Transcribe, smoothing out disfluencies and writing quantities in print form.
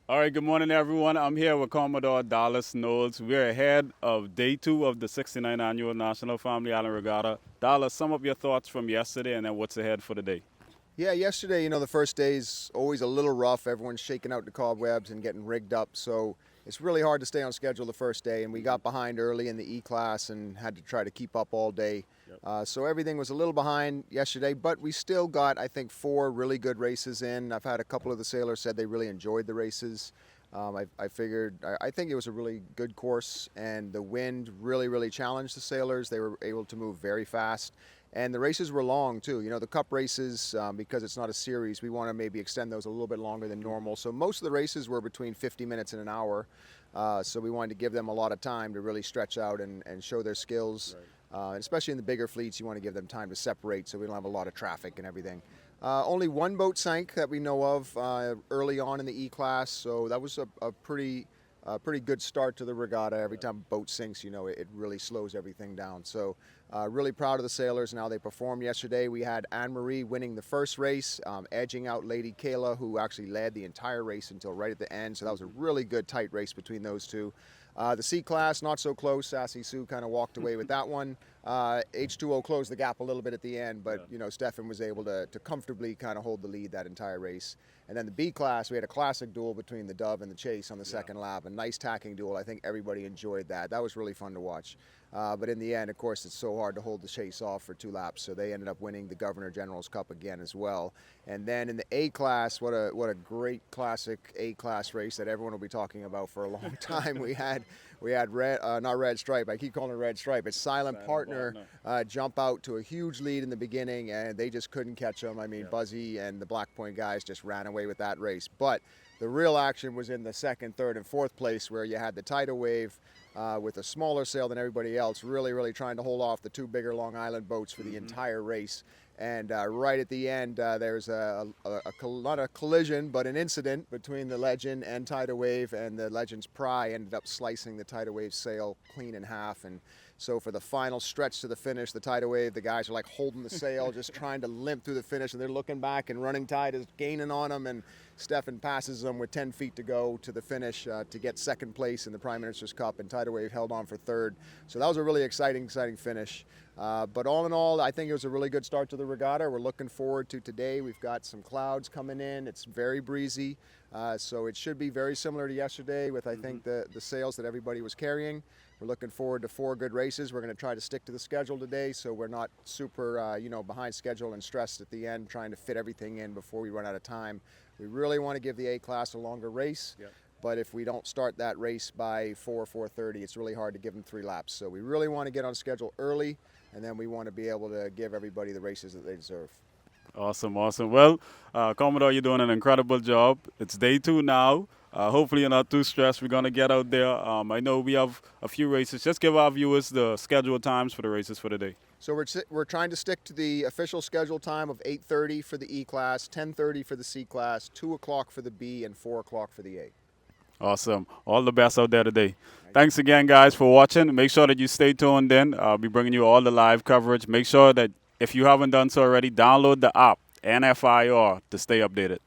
All right, good morning, everyone. I'm here with Commodore Dallas Knowles. We're ahead of day two of the 69th Annual National Family Island Regatta. Dallas, sum up your thoughts from yesterday and then what's ahead for the day. Yeah, yesterday, the first day's always a little rough. Everyone's shaking out the cobwebs and getting rigged up. So it's really hard to stay on schedule the first day. And we got behind early in the E class and had to try to keep up all day. Yep. So everything was a little behind yesterday, but we still got, I think, 4 really good races in. I've had a couple of the sailors said they really enjoyed the races. I think it was a really good course, and the wind really challenged the sailors. They were able to move very fast. And the races were long too. The cup races, because it's not a series, we want to maybe extend those a little bit longer than normal. So most of the races were between 50 minutes and an hour. So we wanted to give them a lot of time to really stretch out and show their skills. And especially in the bigger fleets, you want to give them time to separate so we don't have a lot of traffic and everything. Only one boat sank that we know of early on in the E class, so that was a pretty good start to the regatta. Every time a boat sinks, it really slows everything down. So really proud of the sailors and how they performed yesterday. We had Anne-Marie winning the first race, edging out Lady Kayla, who actually led the entire race until right at the end. So that was a really good tight race between those two. The C class, not so close. Sassy Sue kind of walked away with that one. H2O closed the gap a little bit at the end, but Stefan was able to comfortably kind of hold the lead that entire race. And then the B class, we had a classic duel between the Dove and the Chase on the second lap. A nice tacking duel. I think everybody enjoyed that. That was really fun to watch. But in the end, of course, it's so hard to hold the Chase off for 2 laps, so they ended up winning the Governor General's Cup again as well. And then in the A class, what a great classic A class race that everyone will be talking about for a long time. We had red, not Red Stripe. I keep calling it Red Stripe. It's Silent Partner jump out to a huge lead in the beginning, and they just couldn't catch them. I mean, Buzzy and the Black Point guys just ran away with that race. But the real action was in the second, third, and fourth place, where you had the tidal wave with a smaller sail than everybody else, really trying to hold off the 2 bigger Long Island boats for the entire race. And right at the end, there's not a collision, but an incident between the Legend and Tidal Wave, and the Legend's pry ended up slicing the Tidal Wave sail clean in half. And so for the final stretch to the finish, the Tidal Wave, the guys are like holding the sail, just trying to limp through the finish, and they're looking back, and running tide is gaining on them, and Stefan passes them with 10 feet to go to the finish to get second place in the Prime Minister's Cup, and Tidal Wave held on for third. So that was a really exciting finish. But all in all, I think it was a really good start to the regatta. We're looking forward to today. We've got some clouds coming in. It's very breezy, so it should be very similar to yesterday with, I think, the sails that everybody was carrying. We're looking forward to 4 good races. We're going to try to stick to the schedule today, so we're not super, behind schedule and stressed at the end, trying to fit everything in before we run out of time. We really want to give the A class a longer race. Yep. But if we don't start that race by 4:30, it's really hard to give them 3 laps. So we really want to get on schedule early, and then we want to be able to give everybody the races that they deserve. Awesome. Well, Commodore, you're doing an incredible job. It's day 2 now. Hopefully you're not too stressed. We're going to get out there. I know we have a few races. Just give our viewers the scheduled times for the races for the day. So we're trying to stick to the official schedule time of 8:30 for the E class, 10:30 for the C class, 2 o'clock for the B, and 4 o'clock for the A. Awesome. All the best out there today. Thanks again, guys, for watching. Make sure that you stay tuned in. I'll be bringing you all the live coverage. Make sure that if you haven't done so already, download the app, NFIR, to stay updated.